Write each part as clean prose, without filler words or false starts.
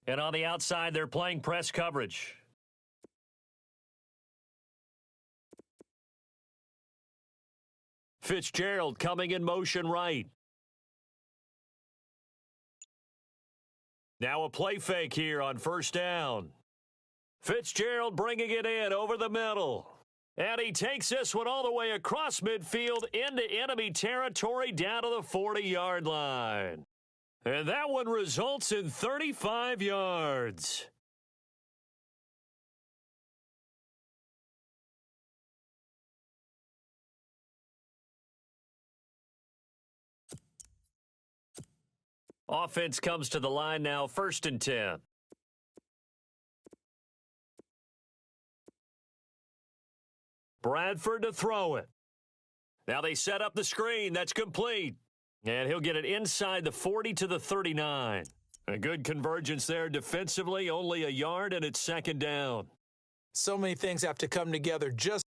And on the outside, they're playing press coverage. Fitzgerald coming in motion right. Now a play fake here on first down. Fitzgerald bringing it in over the middle. And he takes this one all the way across midfield into enemy territory down to the 40-yard line. And that one results in 35 yards. Offense comes to the line now, 1st and 10. Bradford to throw it. Now they set up the screen. That's complete. And he'll get it inside the 40 to the 39. A good convergence there defensively, only a yard, and it's 2nd down. So many things have to come together just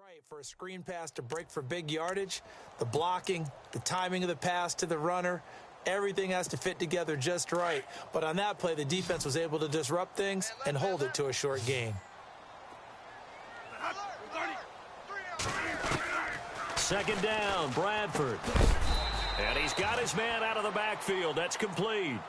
right for a screen pass to break for big yardage. The blocking, the timing of the pass to the runner, everything has to fit together just right. But on that play, the defense was able to disrupt things and hold it to a short gain. 2nd down, Bradford. And he's got his man out of the backfield. That's complete.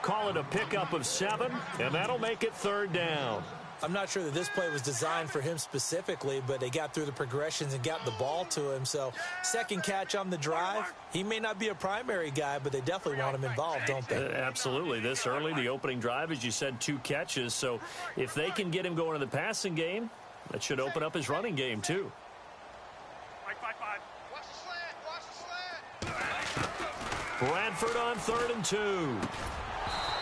Call it a pickup of 7, and that'll make it 3rd down. I'm not sure that this play was designed for him specifically, but they got through the progressions and got the ball to him. So, second catch on the drive. He may not be a primary guy, but they definitely want him involved, don't they? Absolutely. This early, the opening drive, as you said, 2 catches. So, if they can get him going in the passing game, that should open up his running game, too. Bradford on 3rd and 2.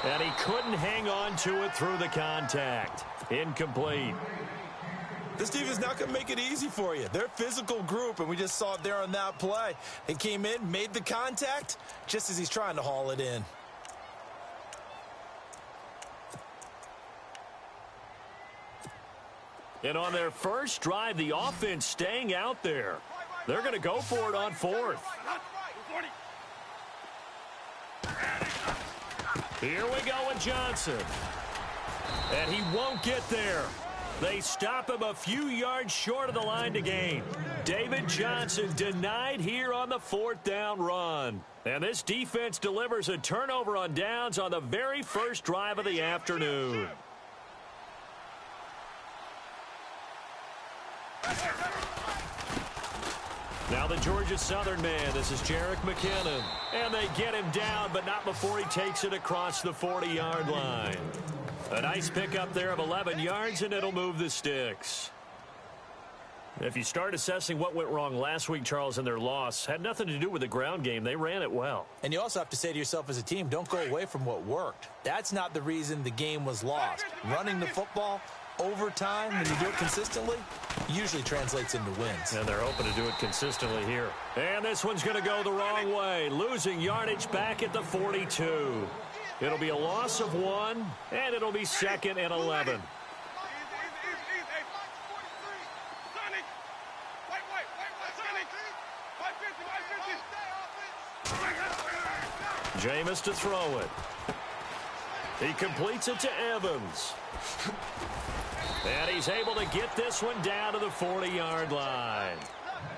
And he couldn't hang on to it through the contact. Incomplete. This team is not going to make it easy for you. They're a physical group, and we just saw it there on that play. He came in, made the contact, just as he's trying to haul it in. And on their first drive, the offense staying out there. They're going to go for it on 4th. Here we go with Johnson. And he won't get there. They stop him a few yards short of the line to gain. David Johnson denied here on the 4th down run. And this defense delivers a turnover on downs on the very first drive of the afternoon. Now the Georgia Southern man. This is Jerick McKinnon. And they get him down, but not before he takes it across the 40-yard line. A nice pickup there of 11 yards, and it'll move the sticks. If you start assessing what went wrong last week, Charles, in their loss, had nothing to do with the ground game. They ran it well. And you also have to say to yourself as a team, don't go away from what worked. That's not the reason the game was lost. Running the football over time, when you do it consistently, usually translates into wins. And they're hoping to do it consistently here. And this one's going to go the wrong way. Losing yardage back at the 42. It'll be a loss of 1, and it'll be 2nd and 11. Jameis to throw it. He completes it to Evans. And he's able to get this one down to the 40-yard line.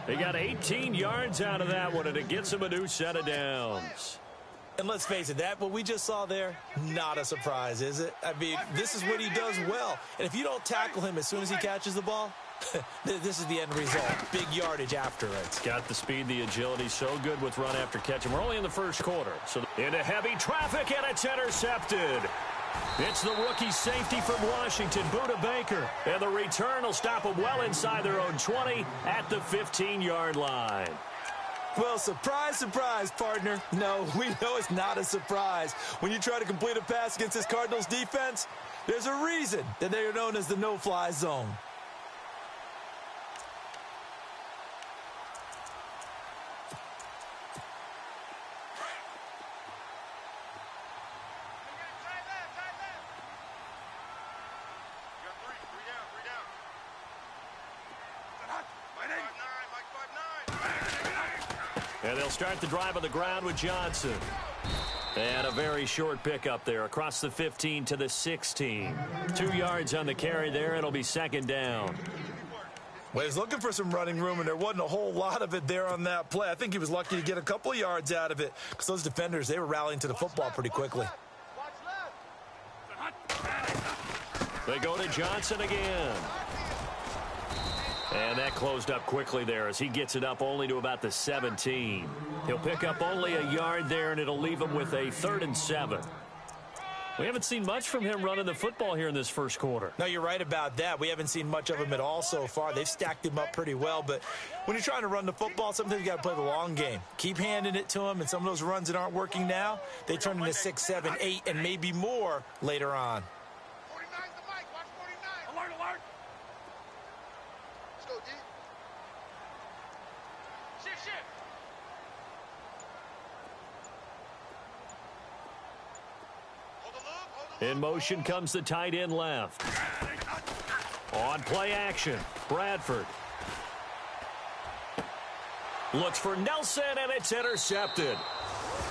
He got 18 yards out of that one, and it gets him a new set of downs. And let's face it, what we just saw there, not a surprise, is it? I mean, this is what he does well. And if you don't tackle him as soon as he catches the ball, this is the end result. Big yardage after it. Got the speed, the agility, so good with run after catch. And we're only in the first quarter. So into heavy traffic, and it's intercepted. It's the rookie safety from Washington, Budda Baker. And the return will stop them well inside their own 20 at the 15-yard line. Well, surprise, surprise, partner. No, we know it's not a surprise. When you try to complete a pass against this Cardinals defense, there's a reason that they are known as the no-fly zone. And they'll start the drive on the ground with Johnson. And a very short pickup there across the 15 to the 16. 2 yards on the carry there. It'll be second down. Well, he was looking for some running room, and there wasn't a whole lot of it there on that play. I think he was lucky to get a couple of yards out of it because those defenders, they were rallying to the football pretty quickly. They go to Johnson again. And that closed up quickly there as he gets it up only to about the 17. He'll pick up only a yard there, and it'll leave him with a 3rd and 7. We haven't seen much from him running the football here in this first quarter. No, you're right about that. We haven't seen much of him at all so far. They've stacked him up pretty well, but when you're trying to run the football, sometimes you got to play the long game. Keep handing it to him, and some of those runs that aren't working now, they turn into 6, 7, 8, and maybe more later on. In motion comes the tight end left. On play action, Bradford. Looks for Nelson, and it's intercepted.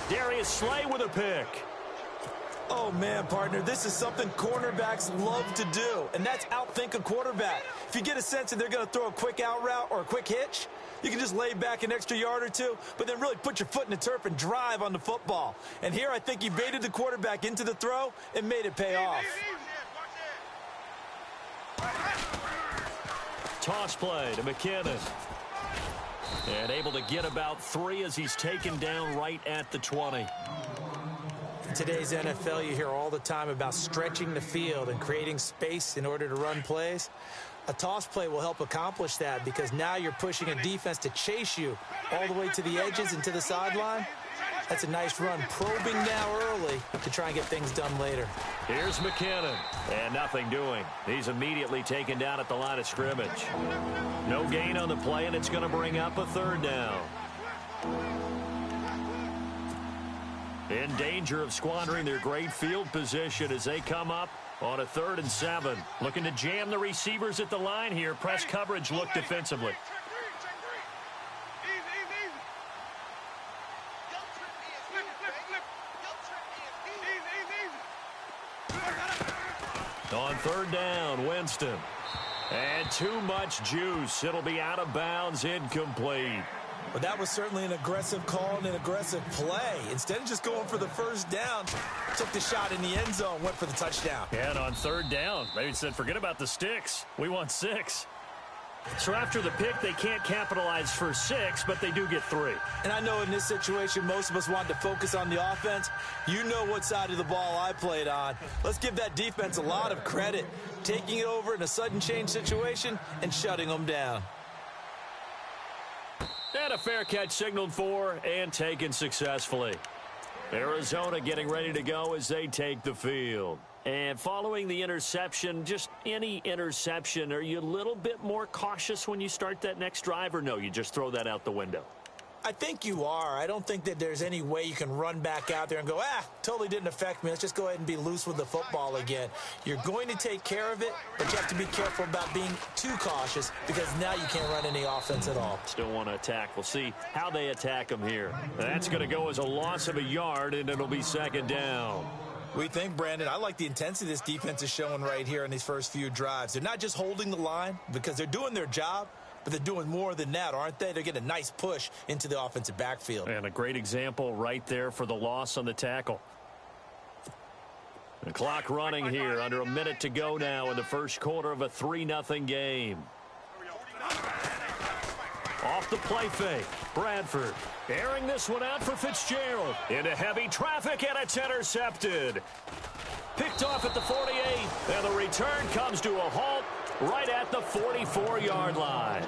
Darius Slay with a pick. Oh, man, partner, this is something cornerbacks love to do, and that's outthink a quarterback. If you get a sense that they're going to throw a quick out route or a quick hitch, you can just lay back an extra yard or two, but then really put your foot in the turf and drive on the football. And here I think he baited the quarterback into the throw and made it pay off. Toss play to McKinnon. And able to get about 3 as he's taken down right at the 20. In today's NFL, you hear all the time about stretching the field and creating space in order to run plays. A toss play will help accomplish that because now you're pushing a defense to chase you all the way to the edges and to the sideline. That's a nice run, probing now early to try and get things done later. Here's McKinnon, and nothing doing. He's immediately taken down at the line of scrimmage. No gain on the play, and it's going to bring up a 3rd down. In danger of squandering their great field position as they come up on a 3rd and 7. Looking to jam the receivers at the line here. Press coverage look defensively. On 3rd down, Winston. And too much juice. It'll be out of bounds, incomplete. But that was certainly an aggressive call and an aggressive play. Instead of just going for the first down, took the shot in the end zone, went for the touchdown. And on 3rd down, they said, forget about the sticks. We want 6. So after the pick, they can't capitalize for 6, but they do get 3. And I know in this situation, most of us wanted to focus on the offense. You know what side of the ball I played on. Let's give that defense a lot of credit, taking it over in a sudden change situation and shutting them down. And a fair catch signaled for and taken successfully. Arizona getting ready to go as they take the field. And following the interception, just any interception, are you a little bit more cautious when you start that next drive, or no, you just throw that out the window? I think you are. I don't think that there's any way you can run back out there and go, totally didn't affect me. Let's just go ahead and be loose with the football again. You're going to take care of it, but you have to be careful about being too cautious because now you can't run any offense at all. Still want to attack. We'll see how they attack them here. That's going to go as a loss of a yard, and it'll be 2nd down. What do you think, Brandon? I like the intensity this defense is showing right here in these first few drives. They're not just holding the line because they're doing their job, but they're doing more than that, aren't they? They're getting a nice push into the offensive backfield. And a great example right there for the loss on the tackle. The clock running here, under a minute to go now in the first quarter of a 3-0 game. Off the play fake, Bradford airing this one out for Fitzgerald. Into heavy traffic, and it's intercepted. Picked off at the 48, and the return comes to a halt right at the 44-yard line.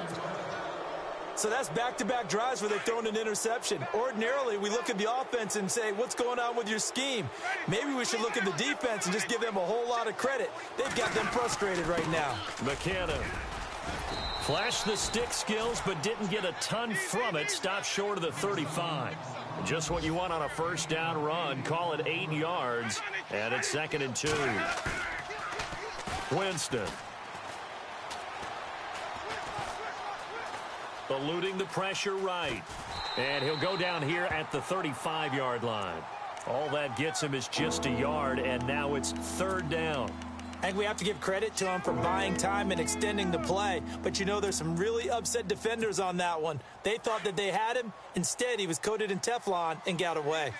So that's back-to-back drives where they've thrown an interception. Ordinarily, we look at the offense and say, what's going on with your scheme? Maybe we should look at the defense and just give them a whole lot of credit. They've got them frustrated right now. McKinnon flashed the stick skills, but didn't get a ton from it. Stopped short of the 35. Just what you want on a first down run. Call it 8 yards, and it's 2nd and 2. Winston eluding the pressure right. And he'll go down here at the 35-yard line. All that gets him is just a yard, and now it's 3rd down. I think we have to give credit to him for buying time and extending the play. But, you know, there's some really upset defenders on that one. They thought that they had him. Instead, he was coated in Teflon and got away.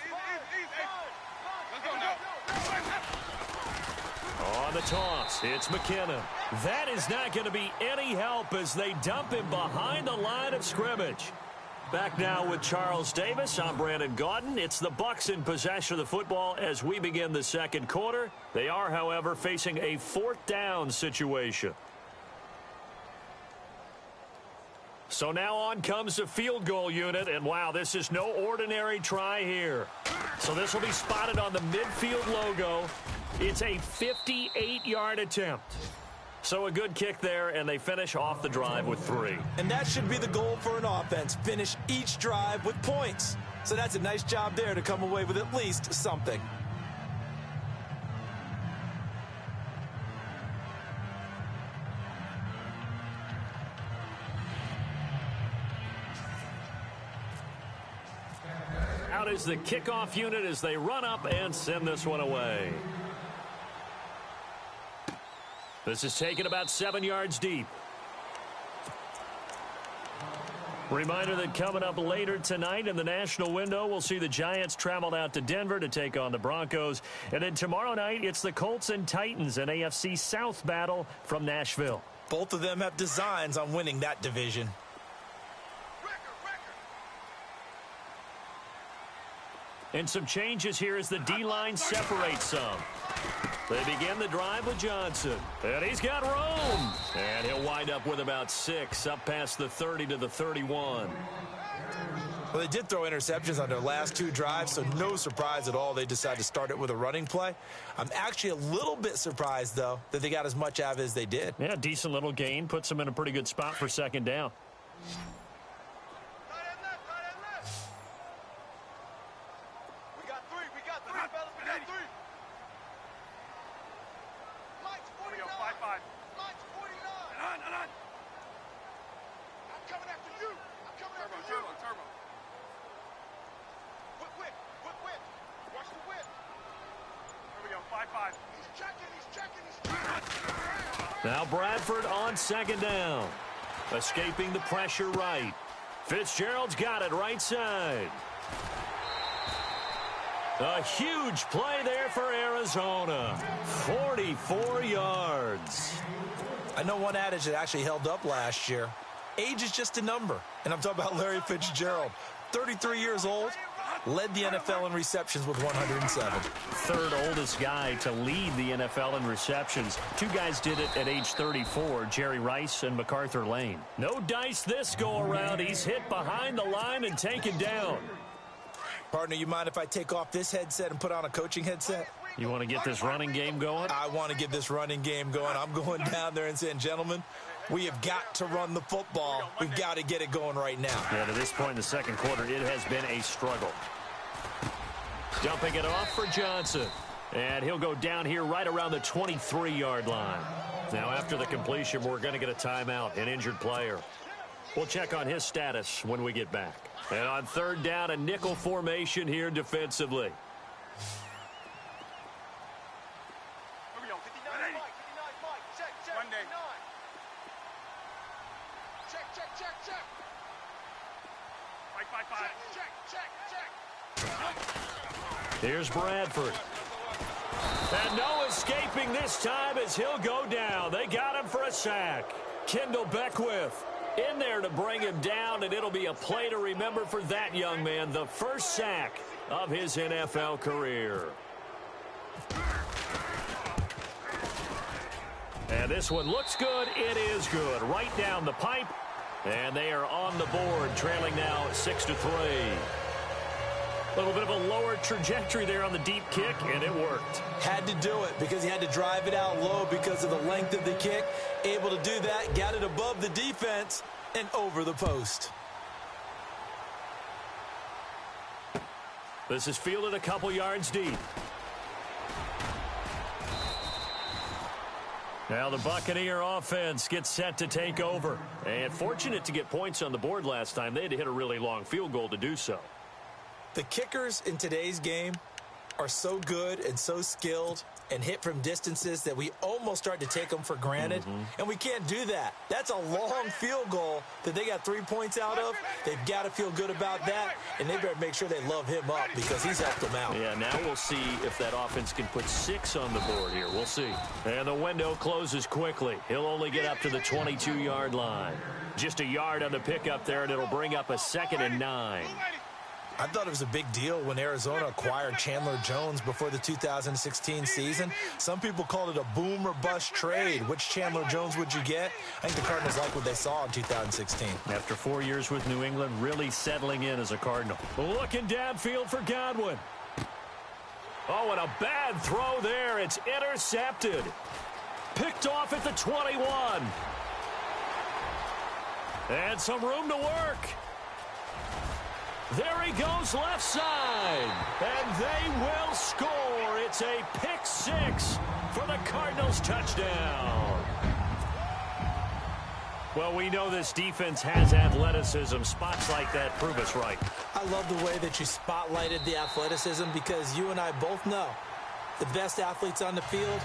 On the toss, it's McKinnon. That is not going to be any help as they dump him behind the line of scrimmage. Back now with Charles Davis. I'm Brandon Gaudin. It's the Bucs in possession of the football as we begin the second quarter. They are, however, facing a 4th down situation. So now on comes the field goal unit, and wow, this is no ordinary try here. So this will be spotted on the midfield logo. It's a 58-yard attempt. So a good kick there, and they finish off the drive with 3. And that should be the goal for an offense. Finish each drive with points. So that's a nice job there to come away with at least something. Out is the kickoff unit as they run up and send this one away. This is taken about 7 yards deep. Reminder that coming up later tonight in the national window, we'll see the Giants travel out to Denver to take on the Broncos. And then tomorrow night, it's the Colts and Titans, an AFC South battle from Nashville. Both of them have designs on winning that division. And some changes here as the D-line separates some. They begin the drive with Johnson. And he's got room. And he'll wind up with about 6 up past the 30 to the 31. Well, they did throw interceptions on their last 2 drives, so no surprise at all they decided to start it with a running play. I'm actually a little bit surprised, though, that they got as much out of it as they did. Yeah, decent little gain. Puts them in a pretty good spot for 2nd down. Now Bradford on 2nd down. Escaping the pressure right. Fitzgerald's got it right side. A huge play there for Arizona. 44 yards. I know one adage that actually held up last year. Age is just a number. And I'm talking about Larry Fitzgerald. 33 years old. Led the NFL in receptions with 107. 3rd oldest guy to lead the NFL in receptions. 2 guys did it at age 34, Jerry Rice and MacArthur Lane. No dice this go around. He's hit behind the line and taken down. Partner, you mind if I take off this headset and put on a coaching headset? You want to get this running game going? I want to get this running game going. I'm going down there and saying, gentlemen, we have got to run the football. We've got to get it going right now. Yeah, to this point in the second quarter, it has been a struggle. Dumping it off for Johnson. And he'll go down here right around the 23-yard line. Now, after the completion, we're going to get a timeout, an injured player. We'll check on his status when we get back. And on 3rd down, a nickel formation here defensively. Here's Bradford. And no escaping this time as he'll go down. They got him for a sack. Kendall Beckwith in there to bring him down, and it'll be a play to remember for that young man. The first sack of his NFL career. And this one looks good. It is good. Right down the pipe. And they are on the board, trailing now 6-3. A little bit of a lower trajectory there on the deep kick, and it worked. Had to do it because he had to drive it out low because of the length of the kick. Able to do that, got it above the defense and over the post. This is fielded a couple yards deep. Now the Buccaneer offense gets set to take over. And fortunate to get points on the board last time. They had to hit a really long field goal to do so. The kickers in today's game are so good and so skilled and hit from distances that we almost start to take them for granted. And we can't do that. That's a long field goal that they got 3 points out of. They've got to feel good about that, and they better make sure they love him up because he's helped them out. Yeah, now we'll see if that offense can put 6 on the board here. We'll see. And the window closes quickly. He'll only get up to the 22-yard line. Just a yard on the pickup there, and it'll bring up a 2nd and 9. I thought it was a big deal when Arizona acquired Chandler Jones before the 2016 season. Some people called it a boom or bust trade. Which Chandler Jones would you get? I think the Cardinals like what they saw in 2016. After 4 years with New England, really settling in as a Cardinal. Looking downfield for Godwin. Oh, and a bad throw there. It's intercepted. Picked off at the 21. And some room to work. There he goes left side, and they will score. It's a pick 6 for the Cardinals touchdown. Well, we know this defense has athleticism. Spots like that prove us right. I love the way that you spotlighted the athleticism because you and I both know the best athletes on the field,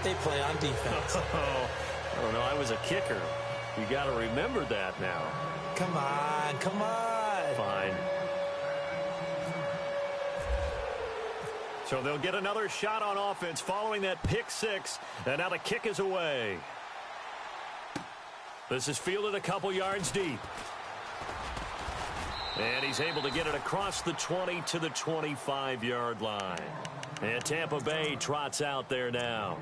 they play on defense. I don't know. I was a kicker. You got to remember that now. Come on, come on. Fine. So they'll get another shot on offense following that pick 6, and now the kick is away. This is fielded a couple yards deep. And he's able to get it across the 20 to the 25-yard line. And Tampa Bay trots out there now.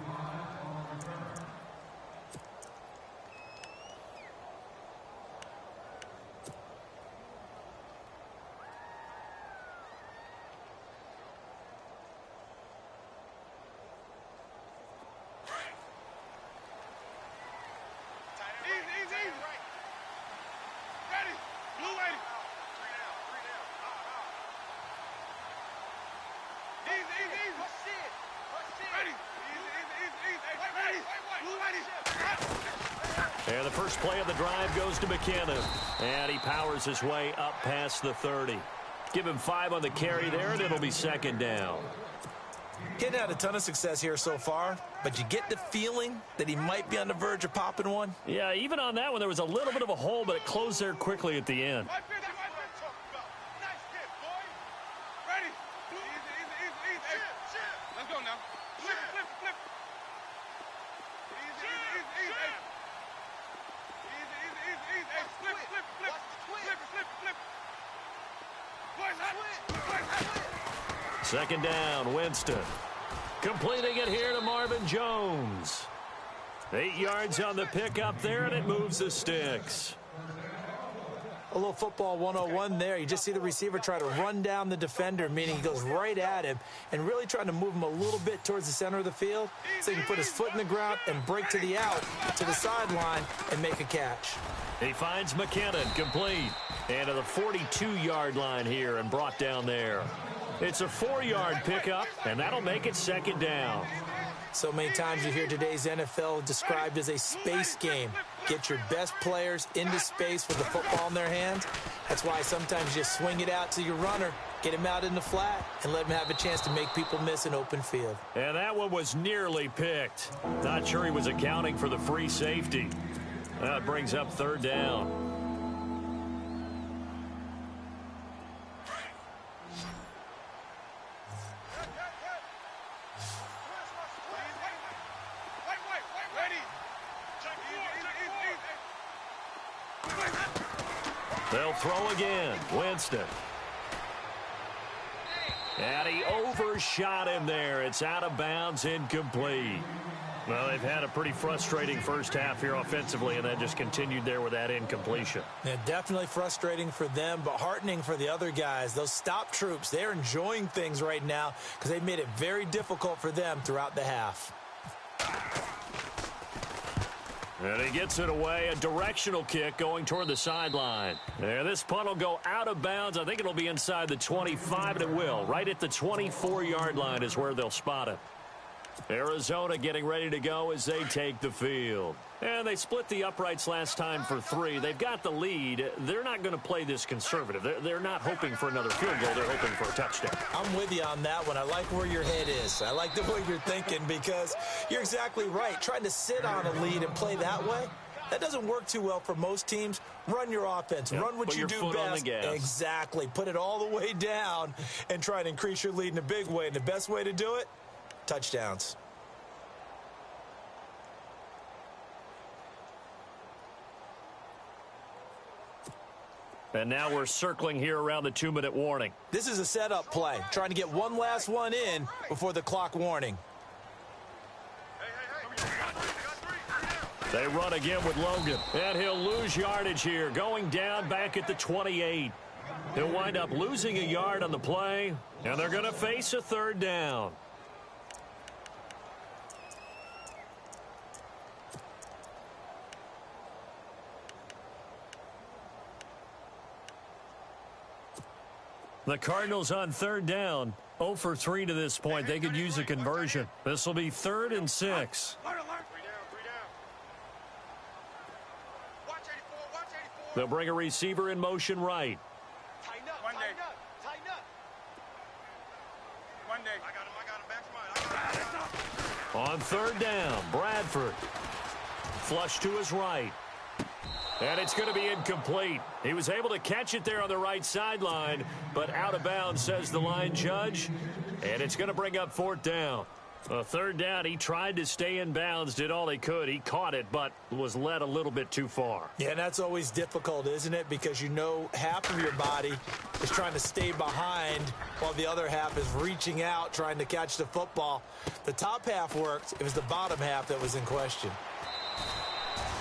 And the first play of the drive goes to McKinnon. And he powers his way up past the 30. Give him 5 on the carry there, and it'll be 2nd down. Getting had a ton of success here so far, but you get the feeling that he might be on the verge of popping one. Yeah, even on that one, there was a little bit of a hole, but it closed there quickly at the end. Second down, Winston. Completing it here to Marvin Jones. 8 yards on the pickup there, and it moves the sticks. A little football 101 there. You just see the receiver try to run down the defender, meaning he goes right at him and really trying to move him a little bit towards the center of the field so he can put his foot in the ground and break to the out, to the sideline, and make a catch. He finds McKinnon complete. And to the 42-yard line here and brought down there. It's a 4-yard pickup, and that'll make it 2nd down. So many times you hear today's NFL described as a space game. Get your best players into space with the football in their hands. That's why sometimes you swing it out to your runner, get him out in the flat, and let him have a chance to make people miss an open field. And that one was nearly picked. Not sure he was accounting for the free safety. That brings up 3rd down. They'll throw again. Winston. And he overshot him there. It's out of bounds, incomplete. Well, they've had a pretty frustrating first half here offensively, and that just continued there with that incompletion. Yeah, definitely frustrating for them, but heartening for the other guys. Those stop troops, they're enjoying things right now because they made it very difficult for them throughout the half. And he gets it away, a directional kick going toward the sideline. There, this punt will go out of bounds. I think it'll be inside the 25, and it will. Right at the 24-yard line is where they'll spot it. Arizona getting ready to go as they take the field. And they split the uprights last time for 3. They've got the lead. They're not going to play this conservative. They're not hoping for another field goal. They're hoping for a touchdown. I'm with you on that one. I like where your head is. I like the way you're thinking because you're exactly right. Trying to sit on a lead and play that way, that doesn't work too well for most teams. Run your offense. Yep. Run what you do best. Exactly. Put it all the way down and try and increase your lead in a big way. And the best way to do it, touchdowns. And now we're circling here around the 2-minute warning. This is a setup play, trying to get one last one in before the clock warning. They run again with Logan, and he'll lose yardage here, going down back at the 28. He'll wind up losing a yard on the play, and they're going to face a third down. The Cardinals on third down, 0 for 3 to this point. They could use a conversion. This will be 3rd and 6. They'll bring a receiver in motion right. On third down, Bradford. Flush to his right. And it's going to be incomplete. He was able to catch it there on the right sideline, but out of bounds, says the line judge. And it's going to bring up 4th down. A third down, he tried to stay in bounds, did all he could. He caught it, but was led a little bit too far. Yeah, and that's always difficult, isn't it? Because you know half of your body is trying to stay behind while the other half is reaching out, trying to catch the football. The top half worked. It was the bottom half that was in question.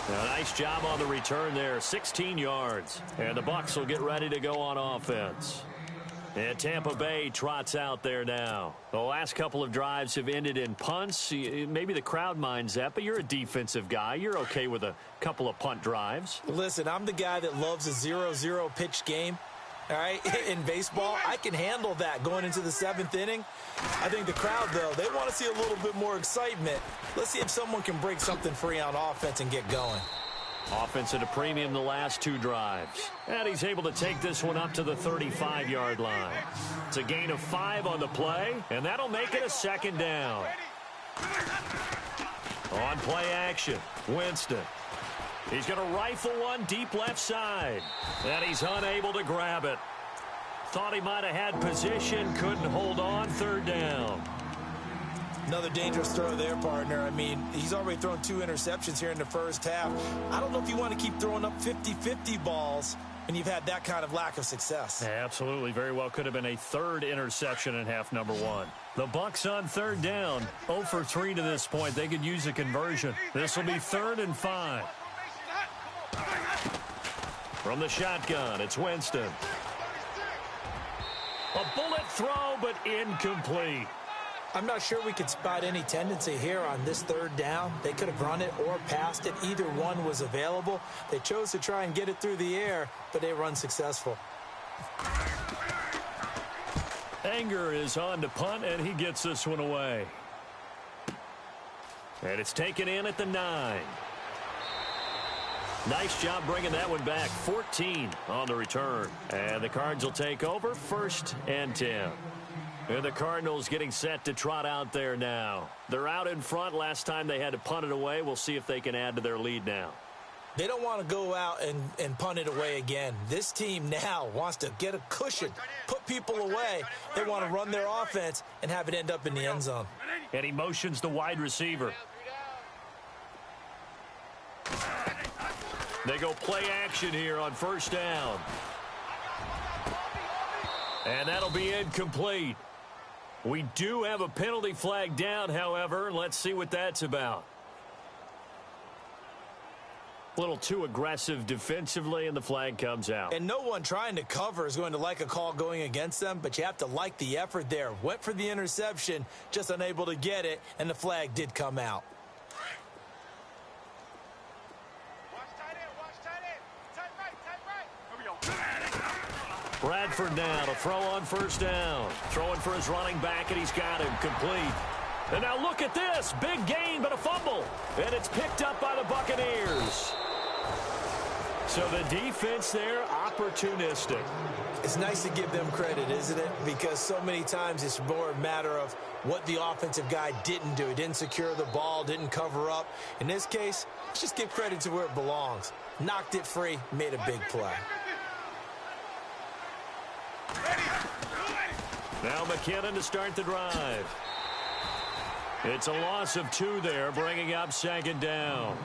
A nice job on the return there, 16 yards. And the Bucs will get ready to go on offense. And Tampa Bay trots out there now. The last couple of drives have ended in punts. Maybe the crowd minds that, but you're a defensive guy. You're okay with a couple of punt drives. Listen, I'm the guy that loves a 0-0 pitch game. All right, in baseball, I can handle that going into the 7th inning. I think the crowd, though, they want to see a little bit more excitement. Let's see if someone can break something free on offense and get going. Offense at a premium the last 2 drives. And he's able to take this one up to the 35-yard line. It's a gain of 5 on the play, and that'll make it a 2nd down. On play action, Winston. He's going to rifle one deep left side. And he's unable to grab it. Thought he might have had position, couldn't hold on, 3rd down. Another dangerous throw there, partner. I mean, he's already thrown 2 interceptions here in the first half. I don't know if you want to keep throwing up 50-50 balls when you've had that kind of lack of success. Yeah, absolutely. Very well could have been a 3rd interception in half number 1. The Bucs on 3rd down, 0 for 3 to this point. They could use a conversion. This will be 3rd and 5. From the shotgun, it's Winston. A bullet throw, but incomplete. I'm not sure we could spot any tendency here on this 3rd down. They could have run it or passed it. Either one was available. They chose to try and get it through the air, but they were unsuccessful. Anger is on to punt, and he gets this one away. And it's taken in at the 9. Nice job bringing that one back. 14 on the return. And the Cards will take over, 1st and 10. And the Cardinals getting set to trot out there now. They're out in front. Last time they had to punt it away. We'll see if they can add to their lead now. They don't want to go out and punt it away again. This team now wants to get a cushion, put people away. They want to run their offense and have it end up in the end zone. And he motions the wide receiver. They go play action here on first down. And that'll be incomplete. We do have a penalty flag down, however. Let's see what that's about. A little too aggressive defensively, and the flag comes out. And no one trying to cover is going to like a call going against them, but you have to like the effort there. Went for the interception, just unable to get it, and the flag did come out. Bradford now to throw on first down. Throwing for his running back, and he's got him complete. And now look at this. Big gain, but a fumble. And it's picked up by the Buccaneers. So the defense there, opportunistic. It's nice to give them credit, isn't it? Because so many times it's more a matter of what the offensive guy didn't do. He didn't secure the ball, didn't cover up. In this case, let's just give credit to where it belongs. Knocked it free, made a big play. Now McKinnon to start the drive. It's a loss of 2 there, bringing up second down.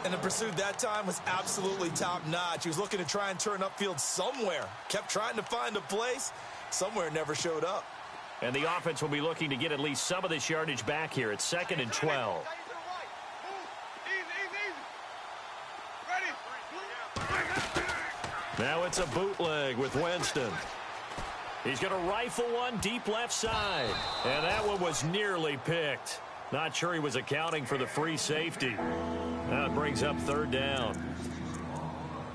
And the pursuit that time was absolutely top-notch. He was looking to try and turn upfield somewhere. Kept trying to find a place. Somewhere never showed up. And the offense will be looking to get at least some of this yardage back here. It's 2nd and 12. Now it's a bootleg with Winston. He's going to rifle one deep left side. And that one was nearly picked. Not sure he was accounting for the free safety. Now it brings up 3rd down.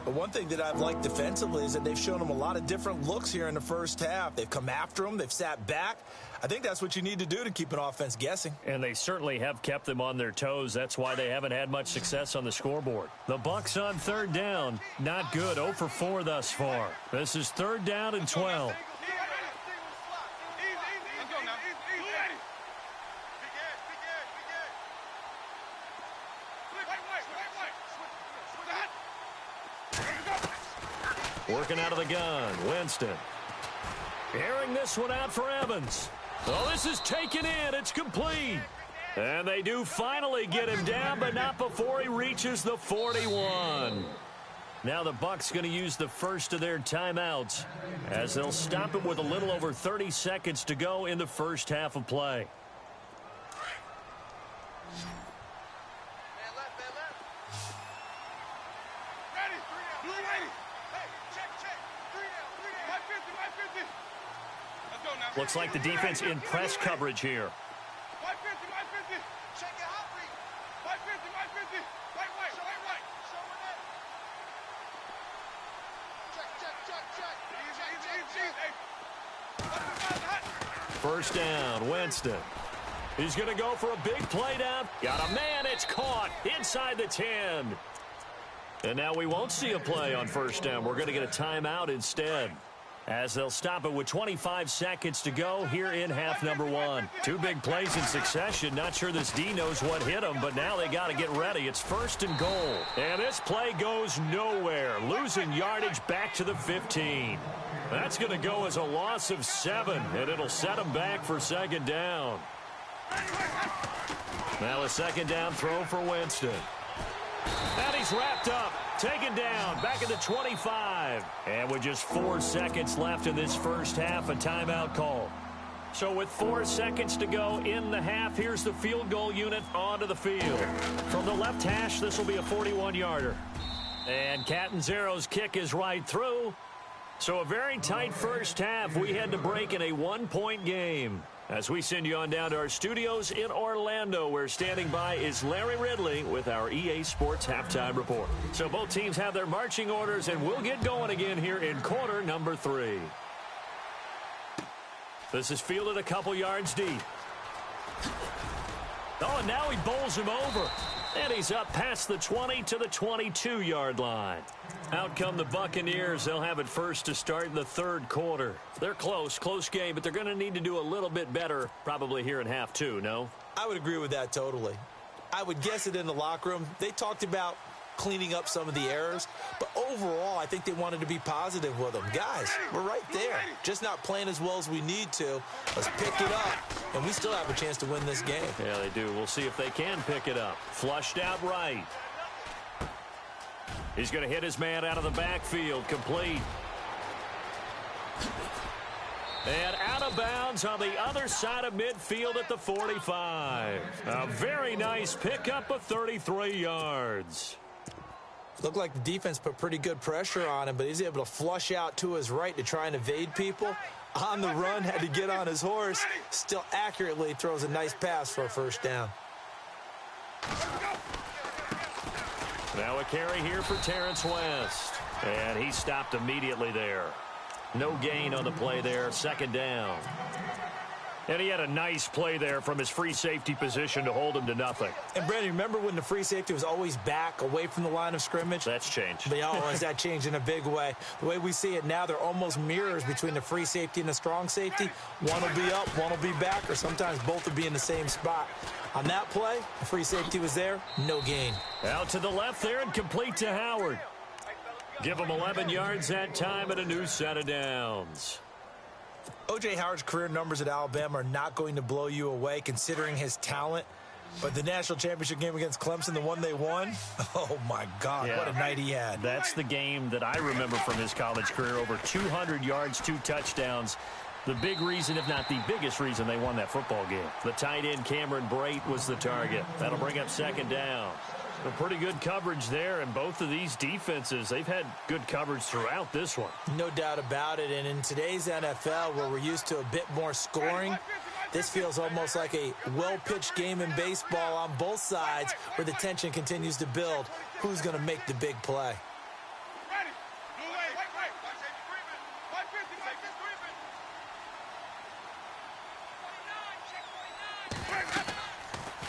But one thing that I've liked defensively is that they've shown him a lot of different looks here in the first half. They've come after him. They've sat back. I think that's what you need to do to keep an offense guessing. And they certainly have kept them on their toes. That's why they haven't had much success on the scoreboard. The Bucs on 3rd down. Not good. 0 for 4 thus far. This is 3rd down and 12. Working out of the gun, Winston. Airing this one out for Evans. Oh, this is taken in. It's complete. And they do finally get him down, but not before he reaches the 41. Now the Bucs going to use the first of their timeouts as they'll stop it with a little over 30 seconds to go in the first half of play. Looks like the defense in press coverage here. First down, Winston. He's going to go for a big play down. Got a man, it's caught inside the 10. And now we won't see a play on first down. We're going to get a timeout instead, as they'll stop it with 25 seconds to go here in half number 1. 2 big plays in succession. Not sure this D knows what hit him, but now they got to get ready. It's 1st and goal. And this play goes nowhere. Losing yardage back to the 15. That's going to go as a loss of 7, and it'll set them back for 2nd down. Now a 2nd down throw for Winston. And he's wrapped up. Taken down, back at the 25. And with just 4 seconds left in this first half, a timeout call. So with 4 seconds to go in the half, here's the field goal unit onto the field. From the left hash, this will be a 41-yarder. And Catanzaro's kick is right through. So a very tight first half. We had to break in a 1-point game. As we send you on down to our studios in Orlando, where standing by is Larry Ridley with our EA Sports Halftime Report. So both teams have their marching orders, and we'll get going again here in quarter number 3. This is fielded a couple yards deep. Oh, and now he bowls him over. And he's up past the 20 to the 22-yard line. Out come the Buccaneers. They'll have it first to start the 3rd quarter. They're close game, but they're going to need to do a little bit better probably here in half 2, no? I would agree with that totally. I would guess it in the locker room. They talked about cleaning up some of the errors, but overall, I think they wanted to be positive with them. Guys, we're right there. Just not playing as well as we need to. Let's pick it up, and we still have a chance to win this game. Yeah, they do. We'll see if they can pick it up. Flushed out right. He's going to hit his man out of the backfield. Complete. And out of bounds on the other side of midfield at the 45. A very nice pickup of 33 yards. Looked like the defense put pretty good pressure on him, but he's able to flush out to his right to try and evade people. On the run, had to get on his horse. Still accurately throws a nice pass for a first down. Now a carry here for Terrence West. And he stopped immediately there. No gain on the play there, second down. And he had a nice play there from his free safety position to hold him to nothing. And, Brandon, remember when the free safety was always back away from the line of scrimmage? That's changed. But has that changed in a big way? The way we see it now, they're almost mirrors between the free safety and the strong safety. One will be up, one will be back, or sometimes both will be in the same spot. On that play, the free safety was there, no gain. Out to the left there and complete to Howard. Give him 11 yards that time and a new set of downs. O.J. Howard's career numbers at Alabama are not going to blow you away considering his talent. But the national championship game against Clemson, the one they won, oh, my God, what a night he had. That's the game that I remember from his college career. Over 200 yards, 2 touchdowns. The big reason, if not the biggest reason, they won that football game. The tight end, Cameron Brate, was the target. That'll bring up second down. A pretty good coverage there, and both of these defenses, they've had good coverage throughout this one. No doubt about it, and in today's NFL, where we're used to a bit more scoring, this feels almost like a well-pitched game in baseball on both sides where the tension continues to build. Who's going to make the big play?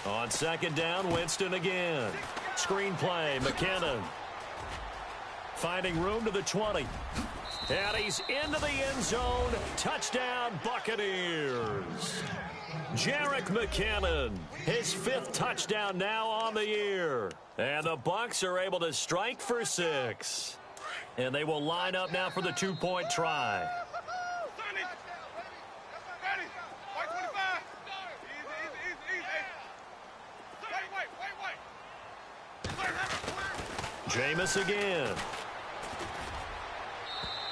On second down, Winston again. Screen play, McKinnon. Finding room to the 20. And he's into the end zone. Touchdown, Buccaneers. Jerick McKinnon, his 5th touchdown now on the year. And the Bucs are able to strike for 6. And they will line up now for the 2-point try. Jameis again.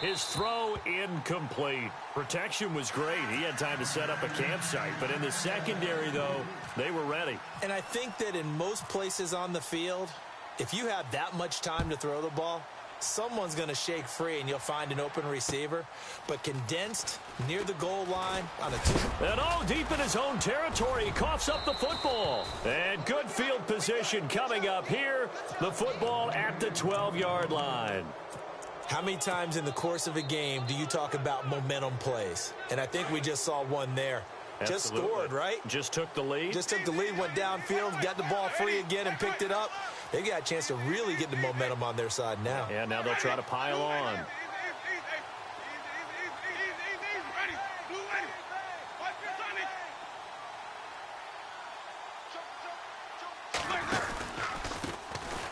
His throw incomplete. Protection was great. He had time to set up a campsite. But in the secondary, though, they were ready. And I think that in most places on the field, if you have that much time to throw the ball, someone's going to shake free and you'll find an open receiver. But condensed near the goal line on a 2. And deep in his own territory, he coughs up the football. And good field position coming up here. The football at the 12-yard line. How many times in the course of a game do you talk about momentum plays? And I think we just saw one there. Absolutely. Just scored, right? Just took the lead. Just took the lead, went downfield, got the ball free again and picked it up. They got a chance to really get the momentum on their side now. Yeah, now they'll try to pile on.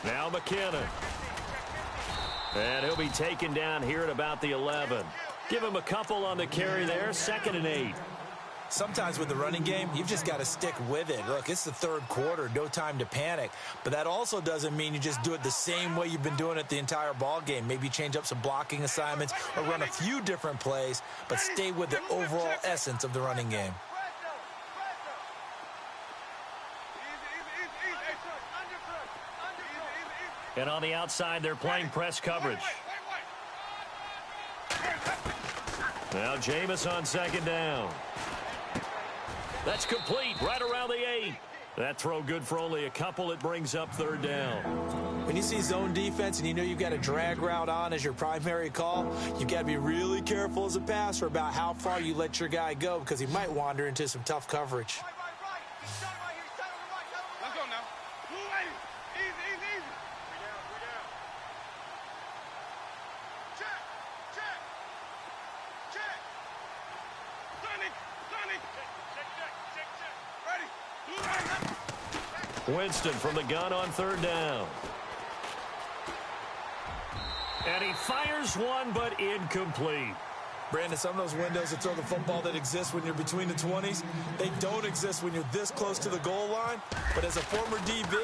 Now McKinnon. And he'll be taken down here at about the 11. Give him a couple on the carry there, 2nd and 8. Sometimes with the running game, you've just got to stick with it. Look, it's the 3rd quarter, no time to panic. But that also doesn't mean you just do it the same way you've been doing it the entire ball game. Maybe change up some blocking assignments or run a few different plays, but stay with the overall essence of the running game. And on the outside, they're playing press coverage. Now Jameis on second down. That's complete right around the 8. That throw good for only a couple. It brings up 3rd down. When you see zone defense and you know you've got a drag route on as your primary call, you've got to be really careful as a passer about how far you let your guy go because he might wander into some tough coverage. Winston from the gun on 3rd down. And he fires one, but incomplete. Brandon, some of those windows to throw the football that exist when you're between the 20s, they don't exist when you're this close to the goal line. But as a former DB,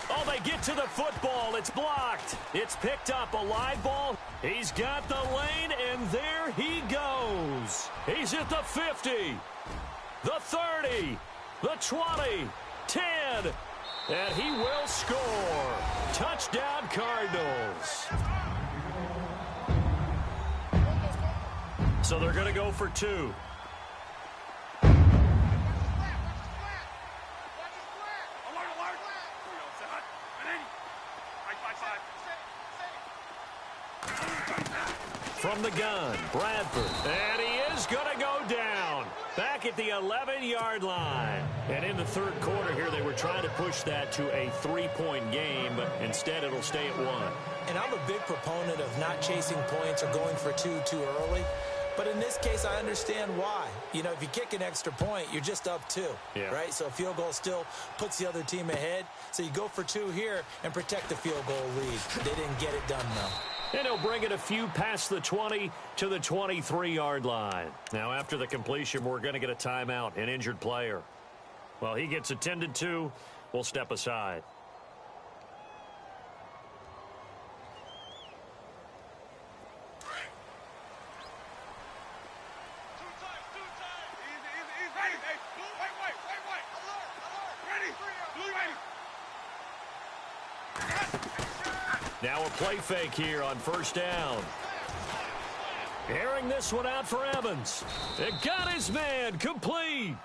Oh, they get to the football. It's blocked. It's picked up. A live ball. He's got the lane, and there he goes. He's at the 50, the 30, the 20, 10, and he will score. Touchdown, Cardinals. So they're going to go for 2. From the gun, Bradford. And he is going to go down. Back at the 11-yard line. And in the third quarter here, they were trying to push that to a 3-point game, but instead it'll stay at 1. And I'm a big proponent of not chasing points or going for 2 too early. But in this case, I understand why. You know, if you kick an extra point, you're just up 2, right? So a field goal still puts the other team ahead. So you go for 2 here and protect the field goal lead. They didn't get it done, though. And he'll bring it a few past the 20 to the 23-yard line. Now, after the completion, we're going to get a timeout, an injured player. Well, he gets attended to. We'll step aside. Now a play fake here on first down. Airing this one out for Evans. It got his man complete.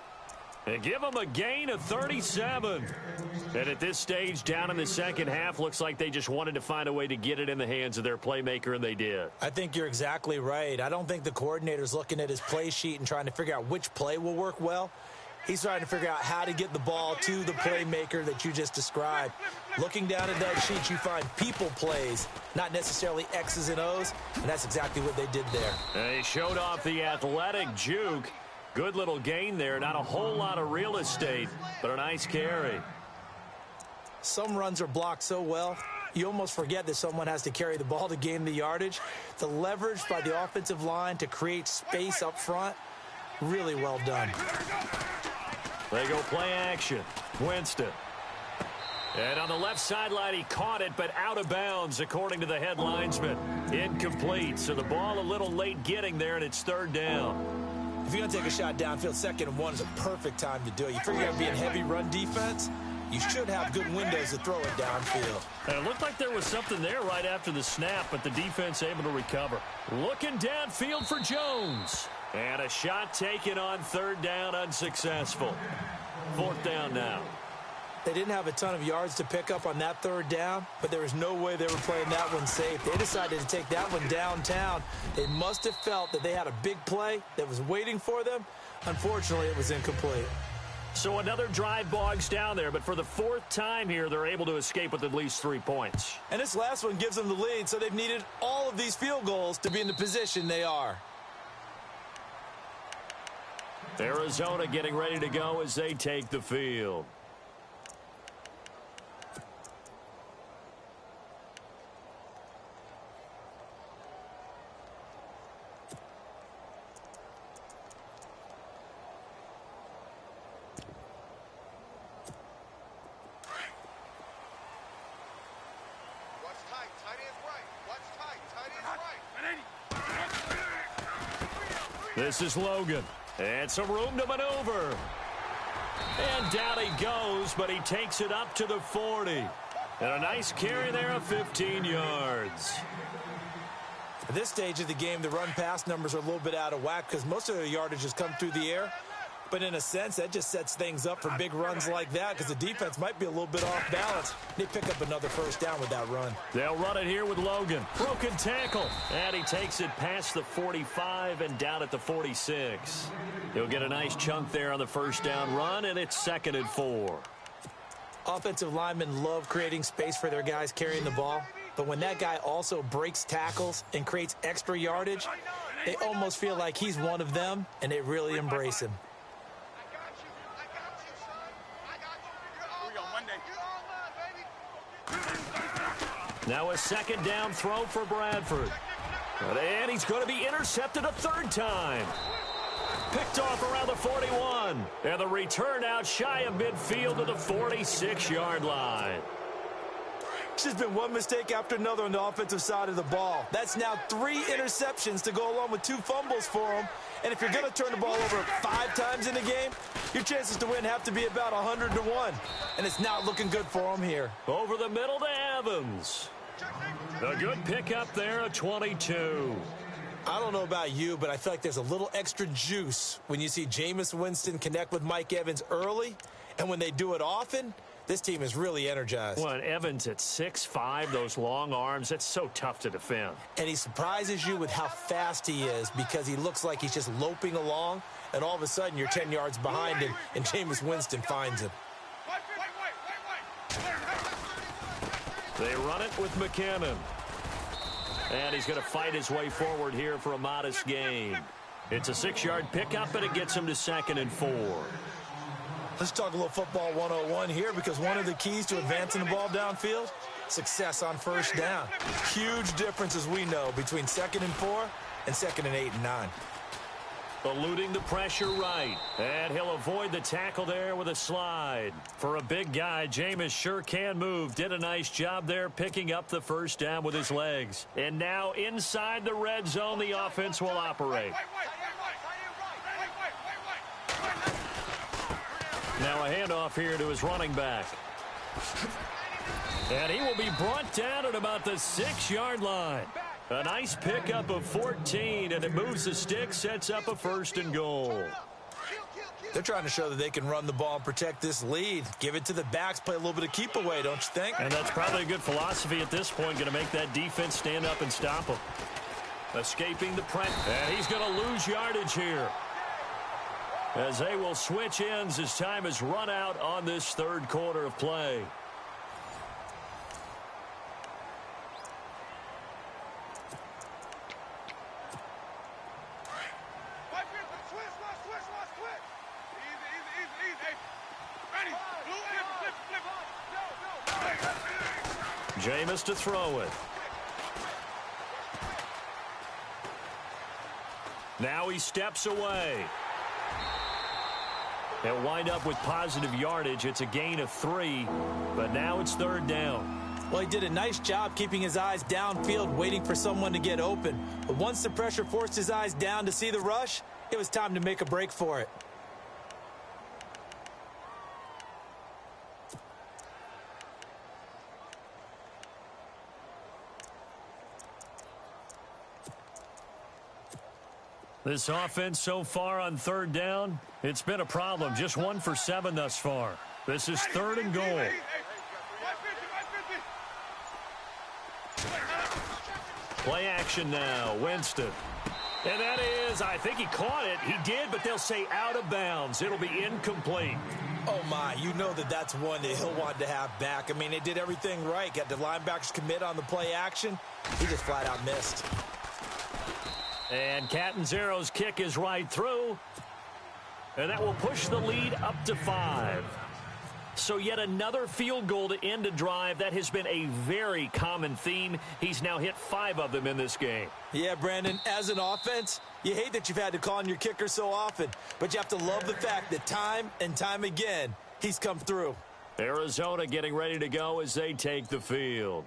They give him a gain of 37. And at this stage, down in the second half, looks like they just wanted to find a way to get it in the hands of their playmaker, and they did. I think you're exactly right. I don't think the coordinator's looking at his play sheet and trying to figure out which play will work well. He's trying to figure out how to get the ball to the playmaker that you just described. Looking down at that sheet, you find people plays, not necessarily X's and O's, and that's exactly what they did there. They showed off the athletic juke. Good little gain there. Not a whole lot of real estate, but a nice carry. Some runs are blocked so well, you almost forget that someone has to carry the ball to gain the yardage. The leverage by the offensive line to create space up front, really well done. They go play action. Winston. And on the left sideline, he caught it, but out of bounds, according to the head linesman. Incomplete. So the ball a little late getting there, and it's third down. If you're going to take a shot downfield, 2nd and 1 is a perfect time to do it. You figure you're going to be in heavy run defense, you should have good windows to throw it downfield. And it looked like there was something there right after the snap, but the defense able to recover. Looking downfield for Jones. And a shot taken on third down, unsuccessful. 4th down now. They didn't have a ton of yards to pick up on that 3rd down, but there was no way they were playing that one safe. They decided to take that one downtown. They must have felt that they had a big play that was waiting for them. Unfortunately, it was incomplete. So another drive bogs down there, but for the 4th time here, they're able to escape with at least 3 points. And this last one gives them the lead, so they've needed all of these field goals to be in the position they are. Arizona getting ready to go as they take the field. This is Logan. And some room to maneuver. And down he goes, but he takes it up to the 40. And a nice carry there of 15 yards. At this stage of the game, the run-pass numbers are a little bit out of whack because most of the yardage has come through the air. But in a sense, that just sets things up for big runs like that because the defense might be a little bit off balance. They pick up another first down with that run. They'll run it here with Logan. Broken tackle. And he takes it past the 45 and down at the 46. He'll get a nice chunk there on the first down run, and it's 2nd and 4. Offensive linemen love creating space for their guys carrying the ball. But when that guy also breaks tackles and creates extra yardage, they almost feel like he's one of them, and they really embrace him. Now a 2nd down throw for Bradford. And he's going to be intercepted a 3rd time. Picked off around the 41. And the return out shy of midfield to the 46-yard line. It's just been one mistake after another on the offensive side of the ball. That's now 3 interceptions to go along with 2 fumbles for him. And if you're going to turn the ball over 5 times in a game, your chances to win have to be about 100 to 1. And it's not looking good for him here. Over the middle to Evans. A good pickup there, a 22. I don't know about you, but I feel like there's a little extra juice when you see Jameis Winston connect with Mike Evans early. And when they do it often, this team is really energized. Well, and Evans at 6'5", those long arms, that's so tough to defend. And he surprises you with how fast he is because he looks like he's just loping along, and all of a sudden you're 10 yards behind him, and Jameis Winston finds him. They run it with McKinnon. And he's going to fight his way forward here for a modest gain. It's a 6-yard pickup, and it gets him to 2nd and 4. Let's talk a little football 101 here, because one of the keys to advancing the ball downfield, success on first down. Huge difference, as we know, between 2nd and 4 and 2nd and 8 and 9. Eluding the pressure right. And he'll avoid the tackle there with a slide. For a big guy, Jameis sure can move. Did a nice job there picking up the first down with his legs. And now inside the red zone, the offense will operate. Now a handoff here to his running back. And he will be brought down at about the 6-yard line. A nice pickup of 14, and it moves the stick, sets up a 1st and goal. They're trying to show that they can run the ball and protect this lead. Give it to the backs, play a little bit of keep away, don't you think? And that's probably a good philosophy at this point, going to make that defense stand up and stop him. Escaping the press, and he's going to lose yardage here, as they will switch ends as time is run out on this 3rd quarter of play. Jameis to throw it. Now he steps away. They'll wind up with positive yardage. It's a gain of 3, but now it's 3rd down. Well, he did a nice job keeping his eyes downfield, waiting for someone to get open. But once the pressure forced his eyes down to see the rush, it was time to make a break for it. This offense so far on 3rd down, it's been a problem. Just 1 for 7 thus far. This is 3rd and goal. Play action now, Winston. And that is, I think he caught it. He did, but they'll say out of bounds. It'll be incomplete. Oh, my, you know that's one that he'll want to have back. I mean, they did everything right. Got the linebackers commit on the play action. He just flat out missed. And Catanzaro's kick is right through. And that will push the lead up to 5. So yet another field goal to end a drive. That has been a very common theme. He's now hit 5 of them in this game. Yeah, Brandon, as an offense, you hate that you've had to call on your kicker so often. But you have to love the fact that time and time again, he's come through. Arizona getting ready to go as they take the field.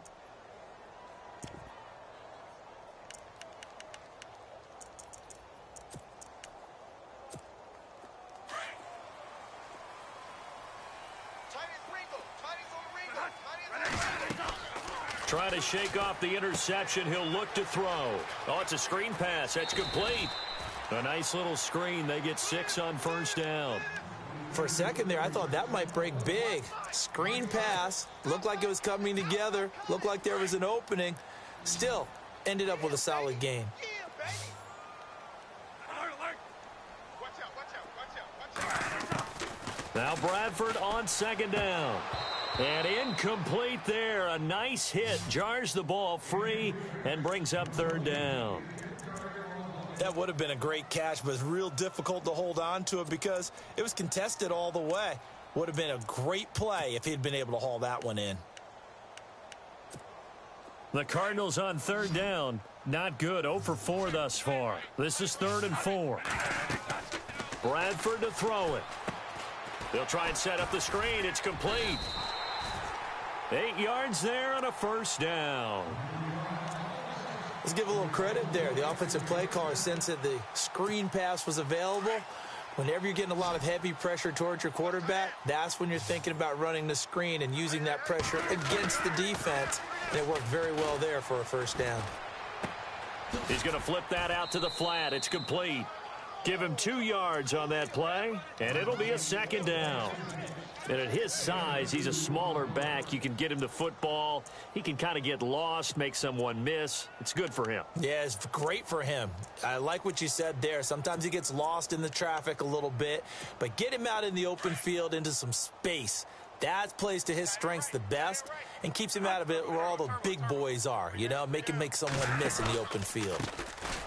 Trying to shake off the interception. He'll look to throw. Oh, it's a screen pass. That's complete. A nice little screen. They get 6 on 1st down. For a second there, I thought that might break big. Screen pass. Looked like it was coming together. Looked like there was an opening. Still, ended up with a solid gain. Now Bradford on 2nd down. And incomplete there. A nice hit. Jars the ball free and brings up 3rd down. That would have been a great catch, but it's real difficult to hold on to it because it was contested all the way. Would have been a great play if he'd been able to haul that one in. The Cardinals on 3rd down. Not good. 0 for 4 thus far. This is 3rd and 4. Bradford to throw it. They'll try and set up the screen. It's complete. 8 yards there and a first down. Let's give a little credit there. The offensive play caller sensed that the screen pass was available. Whenever you're getting a lot of heavy pressure towards your quarterback, that's when you're thinking about running the screen and using that pressure against the defense. And it worked very well there for a first down. He's going to flip that out to the flat. It's complete. Give him 2 yards on that play, and it'll be a second down. And at his size, he's a smaller back. You can get him the football. He can kind of get lost, make someone miss. It's good for him. Yeah, it's great for him. I like what you said there. Sometimes he gets lost in the traffic a little bit, but get him out in the open field into some space. That plays to his strengths the best and keeps him out of it where all the big boys are, you know, make someone miss in the open field.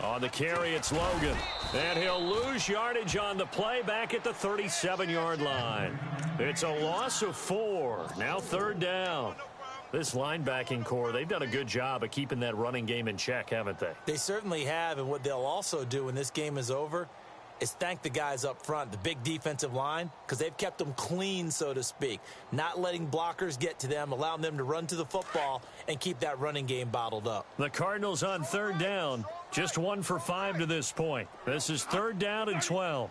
On the carry, it's Logan. And he'll lose yardage on the play back at the 37-yard line. It's a loss of 4. Now third down. This linebacking core, they've done a good job of keeping that running game in check, haven't they? They certainly have, and what they'll also do when this game is over is thank the guys up front, the big defensive line, because they've kept them clean, so to speak, not letting blockers get to them, allowing them to run to the football and keep that running game bottled up. The Cardinals on third down, just 1 for 5 to this point. This is third down and 12.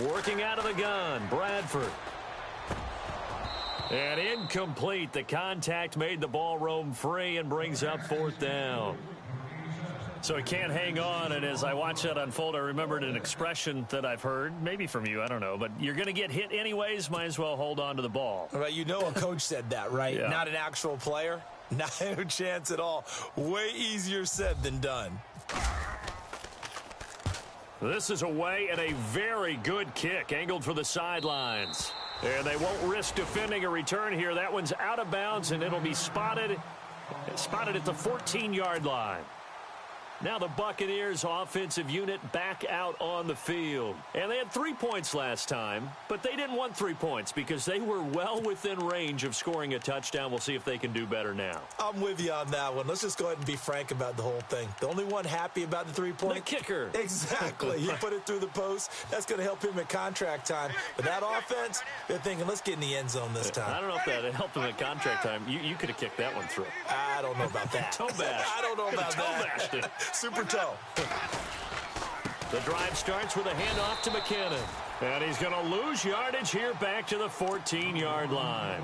Working out of the gun, Bradford. And incomplete. The contact made the ball roam free and brings up fourth down. So he can't hang on, and as I watch that unfold, I remembered an expression that I've heard, maybe from you, I don't know, but you're going to get hit anyways, might as well hold on to the ball. Right, you know a coach said that, right? Yeah. Not an actual player. Not a chance at all. Way easier said than done. This is away and a very good kick, angled for the sidelines. And they won't risk defending a return here. That one's out of bounds, and it'll be spotted at the 14-yard line. Now the Buccaneers offensive unit back out on the field. And they had 3 points last time, but they didn't want 3 points because they were well within range of scoring a touchdown. We'll see if they can do better now. I'm with you on that one. Let's just go ahead and be frank about the whole thing. The only one happy about the 3 points? The kicker. Exactly. He put it through the post. That's going to help him at contract time. But that offense, they're thinking, let's get in the end zone this time. I don't know if that helped him at contract time. You could have kicked that one through. I don't know about that. Toe bash. I don't know about that. Toe bashed it. Super toe. The drive starts with a handoff to McKinnon. And he's going to lose yardage here back to the 14-yard line.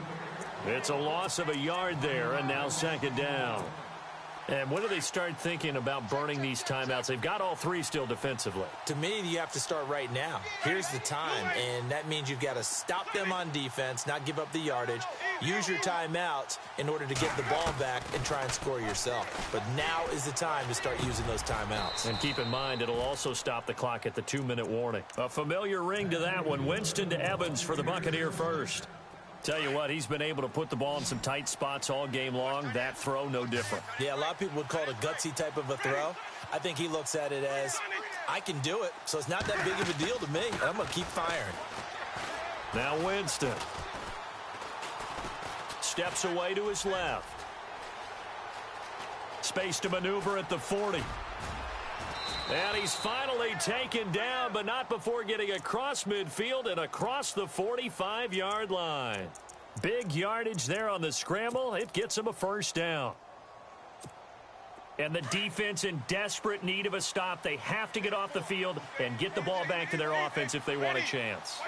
It's a loss of a yard there, and now second down. And when do they start thinking about burning these timeouts? They've got all 3 still defensively. To me, you have to start right now. Here's the time, and that means you've got to stop them on defense, not give up the yardage, use your timeouts in order to get the ball back and try and score yourself. But now is the time to start using those timeouts. And keep in mind, it'll also stop the clock at the 2-minute warning. A familiar ring to that one. Winston to Evans for the Buccaneer first. Tell you what, he's been able to put the ball in some tight spots all game long. That throw, no different. Yeah, a lot of people would call it a gutsy type of a throw. I think he looks at it as, I can do it, so it's not that big of a deal to me. And I'm going to keep firing. Now Winston. Steps away to his left. Space to maneuver at the 40. And he's finally taken down, but not before getting across midfield and across the 45-yard line. Big yardage there on the scramble. It gets him a first down. And the defense in desperate need of a stop. They have to get off the field and get the ball back to their offense if they want a chance.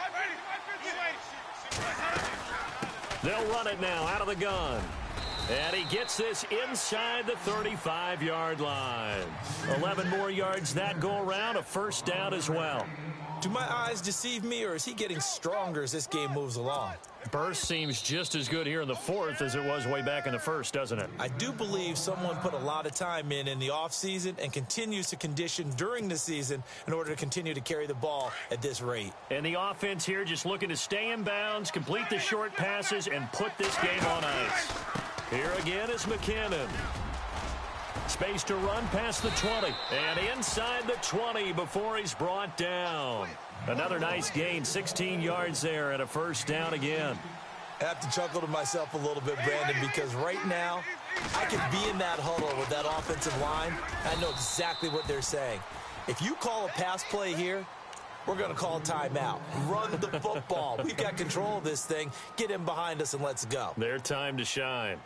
They'll run it now out of the gun. And he gets this inside the 35-yard line. 11 more yards that go around, a first down as well. Do my eyes deceive me, or is he getting stronger as this game moves along? Burst seems just as good here in the fourth as it was way back in the first, doesn't it? I do believe someone put a lot of time in the offseason and continues to condition during the season in order to continue to carry the ball at this rate. And the offense here just looking to stay in bounds, complete the short passes, and put this game on ice. Here again is McKinnon. Space to run past the 20. And inside the 20 before he's brought down. Another nice gain, 16 yards there and a first down again. I have to chuckle to myself a little bit, Brandon, because right now I could be in that huddle with that offensive line. I know exactly what they're saying. If you call a pass play here, we're going to call timeout. Run the football. We've got control of this thing. Get him behind us and let's go. Their time to shine.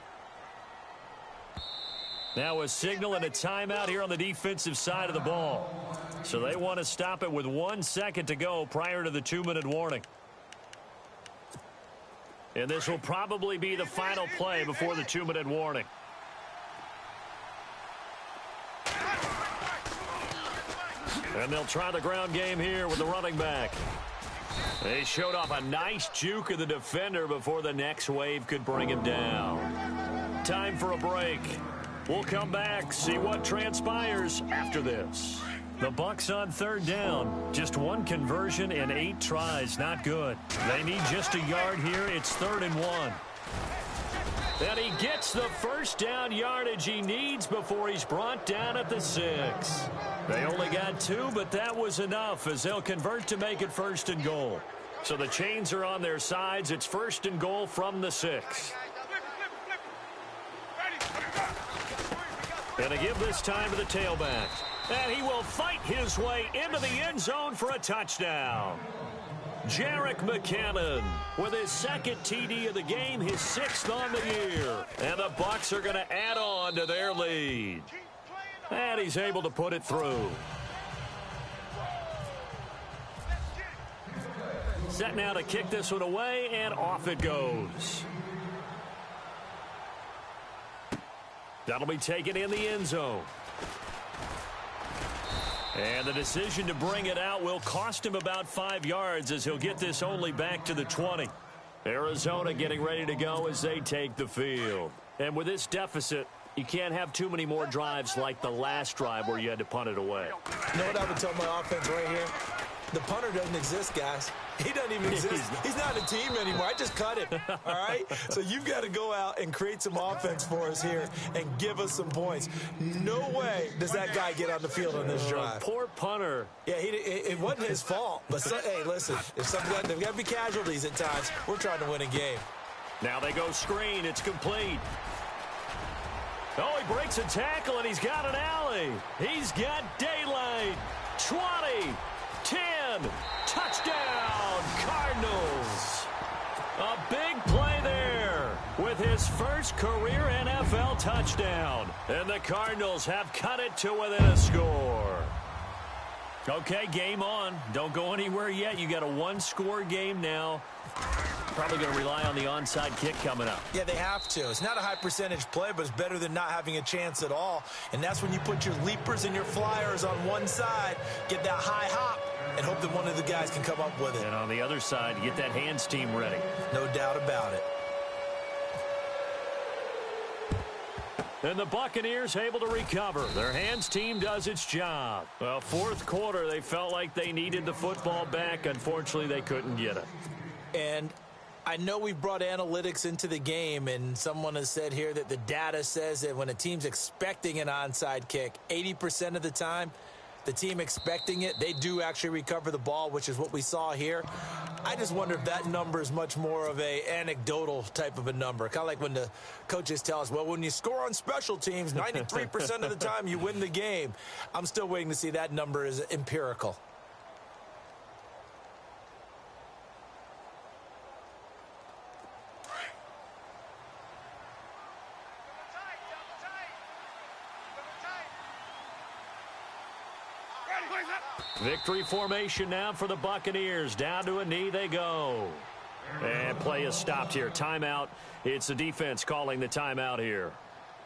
Now a signal and a timeout here on the defensive side of the ball. So they want to stop it with 1 second to go prior to the 2-minute warning. And this will probably be the final play before the 2-minute warning. And they'll try the ground game here with the running back. They showed off a nice juke of the defender before the next wave could bring him down. Time for a break. We'll come back, see what transpires after this. The Bucs on 3rd down. Just 1 conversion and 8 tries. Not good. They need just a yard here. It's 3rd and 1. And he gets the first down yardage he needs before he's brought down at the 6. They only got 2, but that was enough as they'll convert to make it 1st and goal. So the chains are on their sides. It's 1st and goal from the 6. And to give this time to the tailback. And he will fight his way into the end zone for a touchdown. Jerick McKinnon with his 2nd TD of the game, his 6th on the year. And the Bucs are going to add on to their lead. And he's able to put it through. Set now to kick this one away, and off it goes. That'll be taken in the end zone. And the decision to bring it out will cost him about 5 yards as he'll get this only back to the 20. Arizona getting ready to go as they take the field. And with this deficit, you can't have too many more drives like the last drive where you had to punt it away. You know what I would tell my offense right here? The punter doesn't exist, guys. He doesn't even exist. He's not a team anymore. I just cut him, all right? So you've got to go out and create some offense for us here and give us some points. No way does that guy get on the field on this drive. Poor punter. Yeah, it wasn't his fault. But, hey, listen, there's got to be casualties at times. We're trying to win a game. Now they go screen. It's complete. Oh, he breaks a tackle, and he's got an alley. He's got daylight. 20, 10, touchdown, Cardinals. A big play there with his first career NFL touchdown. And the Cardinals have cut it to within a score. Okay, game on. Don't go anywhere yet. You got a 1-score game now. Probably going to rely on the onside kick coming up. Yeah, they have to. It's not a high percentage play, but it's better than not having a chance at all. And that's when you put your leapers and your flyers on one side, get that high hop, and hope that one of the guys can come up with it. And on the other side, you get that hands team ready. No doubt about it. And the Buccaneers able to recover. Their hands team does its job. Well, 4th quarter, they felt like they needed the football back. Unfortunately, they couldn't get it. And I know we've brought analytics into the game, and someone has said here that the data says that when a team's expecting an onside kick, 80% of the time, the team expecting it, they do actually recover the ball, which is what we saw here. I just wonder if that number is much more of a anecdotal type of a number. Kind of like when the coaches tell us, well, when you score on special teams, 93% of the time you win the game. I'm still waiting to see that number is empirical. Victory formation now for the Buccaneers. Down to a knee they go. And play is stopped here. Timeout. It's the defense calling the timeout here.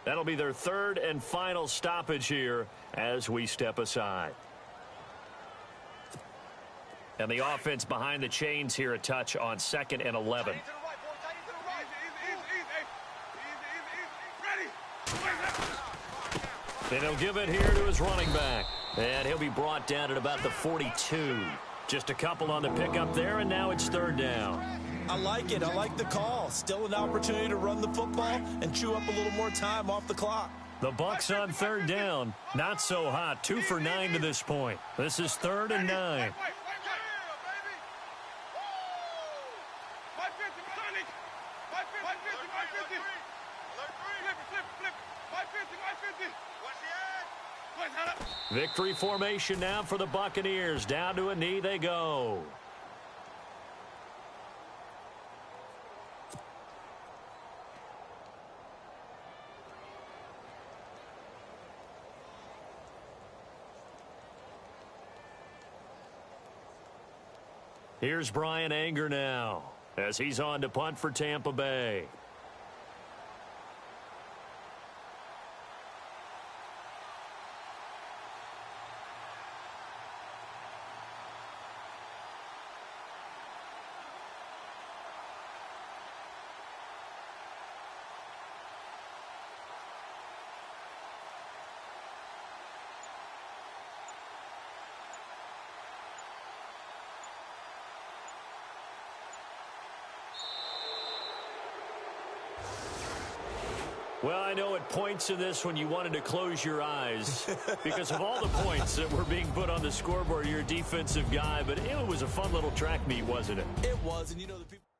That'll be their 3rd and final stoppage here as we step aside. And the offense behind the chains here a touch on 2nd and 11. And he'll give it here to his running back. And he'll be brought down at about the 42. Just a couple on the pickup there, and now it's 3rd down. I like it. I like the call. Still an opportunity to run the football and chew up a little more time off the clock. The Bucs on 3rd down. Not so hot. 2 for 9 to this point. This is 3rd and 9. Victory formation now for the Buccaneers. Down to a knee they go. Here's Brian Anger now as he's on to punt for Tampa Bay. Well, I know at points in this when you wanted to close your eyes because of all the points that were being put on the scoreboard. You're a defensive guy, but it was a fun little track meet, wasn't it? It was, and you know the people.